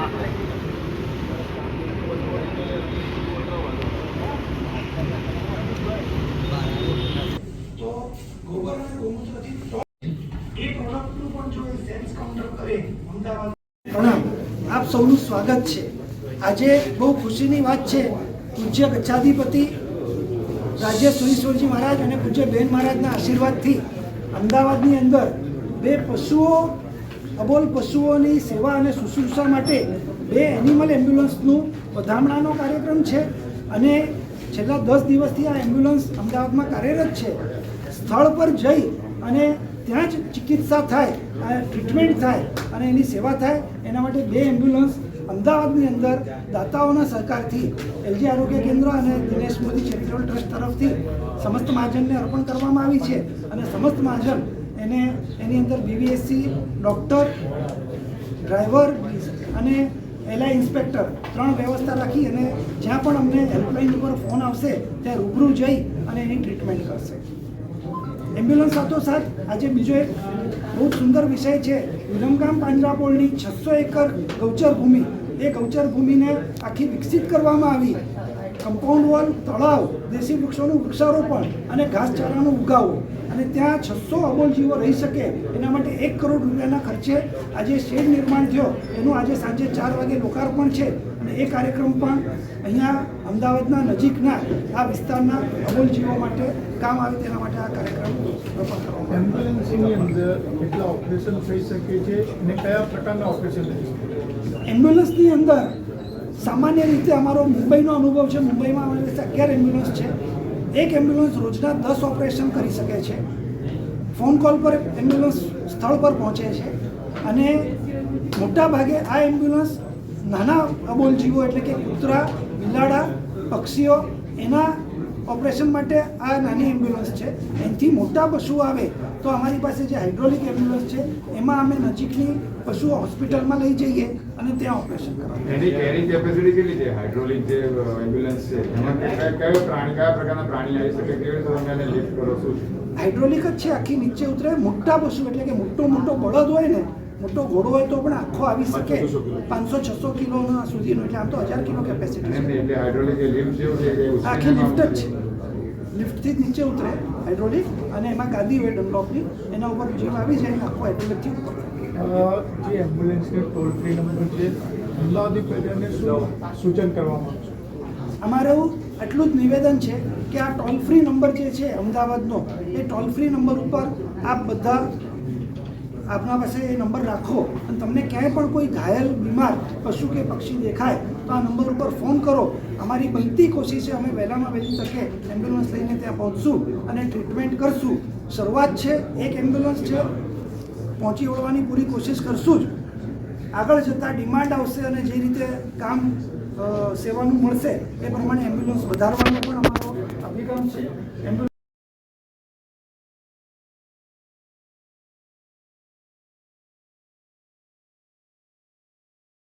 આપ સૌનું સ્વાગત છે। આજે બહુ ખુશીની વાત છે। પૂજ્ય ગચ્છાધિપતિ રાજ્ય સુરીશ્વરજી મહારાજ અને પૂજ્ય બેન મહારાજના આશીર્વાદથી અમદાવાદની અંદર બે અબોલ પશુઓની સેવા અને શુશ્રૂષા માટે બે એનિમલ એમ્બ્યુલન્સનું વધામણાનો કાર્યક્રમ છે અને છેલ્લા 10 દિવસથી આ એમ્બ્યુલન્સ અમદાવાદમાં કાર્યરત છે। સ્થળ પર જઈ અને ત્યાં જ ચિકિત્સા થાય, ટ્રીટમેન્ટ થાય અને એની સેવા થાય એના માટે બે એમ્બ્યુલન્સ અમદાવાદની અંદર દાતાઓના સહકારથી એલજી આરોગ્ય કેન્દ્ર અને દિનેશ મોદી ચેરિટેબલ ટ્રસ્ટ તરફથી સમસ્ત મહાજનને અર્પણ કરવામાં આવી છે અને સમસ્ત મહાજન એની અંદર બીવીએસસી, ડૉક્ટર, ડ્રાઈવર અને એલઆઈ ઇન્સ્પેક્ટર 3 વ્યવસ્થા રાખી અને જ્યાં પણ અમને હેલ્પલાઇન ઉપર ફોન આવશે ત્યાં રૂબરૂ જઈ અને એની ટ્રીટમેન્ટ કરશે। એમ્બ્યુલન્સ સાથોસાથ આજે બીજો એક બહુ સુંદર વિષય છે। વિરમગામ પાંજરાપોળની 600 એકર ગૌચર ભૂમિ, એ ગૌચર ભૂમિને આખી વિકસિત કરવામાં આવી। કમ્પાઉન્ડ વોલ, તળાવ, દેશી વૃક્ષોનું વૃક્ષારોપણ અને ઘાસચારાનો ઉગાવો અને ત્યાં 600 અબોલ જીવો રહી શકે એના માટે 1 કરોડ રૂપિયાના ખર્ચે આજે શેડ નિર્માણ થયો। એનું આજે સાંજે 4 વાગે લોકાર્પણ છે અને એ કાર્યક્રમ પણ અહીંયા અમદાવાદના નજીકના આ વિસ્તારના અબોલ જીવો માટે કામ આવે તેના માટે આ કાર્યક્રમ કરવામાં આવે। એમ્બ્યુલન્સની અંદર કેટલા ઓપરેશન થઈ શકે છે અને કયા પ્રકારના ઓપરેશન થઈ શકે? એમ્બ્યુલન્સની અંદર સામાન્ય રીતે અમારો મુંબઈનો અનુભવ છે। મુંબઈમાં અમારી પાસે 11 એમ્બ્યુલન્સ છે। એક એમ્બ્યુલન્સ રોજના 10 ઓપરેશન કરી શકે છે। ફોન કોલ પર એમ્બ્યુલન્સ સ્થળ પર પહોંચે છે અને મોટા ભાગે આ એમ્બ્યુલન્સ નાના અબોલ જીવો એટલે કે કૂતરા, બિલાડા, પક્ષીઓ એના ઓપરેશન માટે આ નાની એમ્બ્યુલન્સ છે। એનાથી મોટા પશુઓ આવે તો અમારી પાસે જે હાઇડ્રોલિક એમ્બ્યુલન્સ છે એમાં અમે નજીકની પશુ હોસ્પિટલમાં લઈ જઈએ અને ત્યાં ઓપરેશન કરાવીએ। એની કેરિંગ કેપેસિટી કેટલી છે? હાઇડ્રોલિક જે એમ્બ્યુલન્સ છે એમાં કયા પ્રકારના પ્રાણી આવી શકે? કેવી રીતે તમે એને લિફ્ટ કરો? શું હાઇડ્રોલિક જ છે, આખી નીચે ઉતરે। મોટા પશુ એટલે કે મોટો બળદ હોય ને, મોટો ઘોડો હોય તો પણ આખો આવી શકે 500-600 કિલો સુધીનો, એટલે આમ તો 1000 કિલો કેપેસિટી છે। એટલે હાઇડ્રોલિક લિફ્ટ જેવું છે? આખી લિફ્ટ જ છે, લિફ્ટથી જ નીચે ઉતરે હાઇડ્રોલિક અને એમાં ગાદી હોય ડનલોપની, એના ઉપર જેમ આવી જાય આખો હાઇડ્રોલિકથી ઉપર જે એમ્બ્યુલન્સનો ટોલ ફ્રી નંબર છે, અમદાવાદી પ્રજાને શું સૂચન કરવામાં આવશે? અમારું એટલું જ નિવેદન છે કે આ ટોલ ફ્રી નંબર જે છે અમદાવાદનો, એ ટોલ ફ્રી નંબર ઉપર આપ બધા આપના પાસે એ નંબર રાખો અને તમને ક્યાંય પણ કોઈ ઘાયલ, બીમાર પશુ કે પક્ષી દેખાય તો આ નંબર ઉપર ફોન કરો। અમારી બનતી કોશિશ છે, અમે વહેલામાં વહેલી તકે એમ્બ્યુલન્સ લઈને ત્યાં પહોંચશું અને ટ્રીટમેન્ટ કરશું। શરૂઆત છે, એક એમ્બ્યુલન્સ છે, પહોંચી વળવાની પૂરી કોશિશ કરશું જ। આગળ જતાં ડિમાન્ડ આવશે અને જે રીતે કામ સેવાનું મળશે એ પ્રમાણે એમ્બ્યુલન્સ વધારવાનો પણ અમારો અભિગમ છે।